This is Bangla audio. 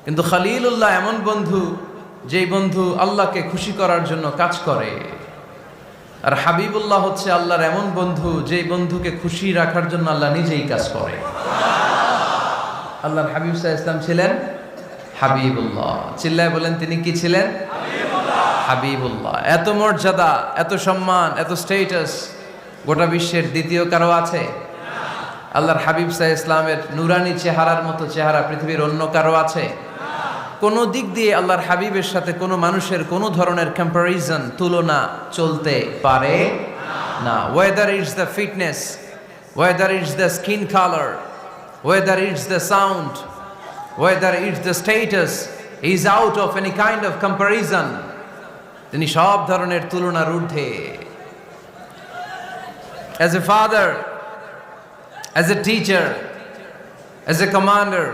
কিন্তু খলিলুল্লাহ এমন বন্ধু, যেই বন্ধু আল্লাহকে খুশি করার জন্য কাজ করে। আর হাবিবুল্লাহ হচ্ছে আল্লাহর এমন বন্ধু, যেই বন্ধুকে খুশি রাখার জন্য আল্লাহ নিজেই কাজ করে। আল্লাহর হাবিব সাল্লাল্লাহু আলাইহি ওয়াসাল্লাম ছিলেন হাবিবুল্লাহ। চিল্লায় বলেন, তিনি কি ছিলেন? হাবিবুল্লাহ। এত মর্যাদা, এত সম্মান, এত স্টেটাস গোটা বিশ্বের দ্বিতীয় কারো আছে? আল্লাহর হাবিব সাল্লাল্লাহু আলাইহি ওয়াসাল্লামের নুরানি চেহারার মতো চেহারা পৃথিবীর অন্য কারো আছে? কোন দিক দিয়ে আল্লাহর হাবিবের সাথে কোনো মানুষের কোনো ধরনের কম্প্যারিজন, তুলনা চলতে পারে না। Whether it's the fitness, whether it's the skin colour, whether it's the sound, whether it's the status, is out of any kind of comparison. তিনি সব ধরনের তুলনার ঊর্ধ্বে। As a father, as a teacher, as a commander,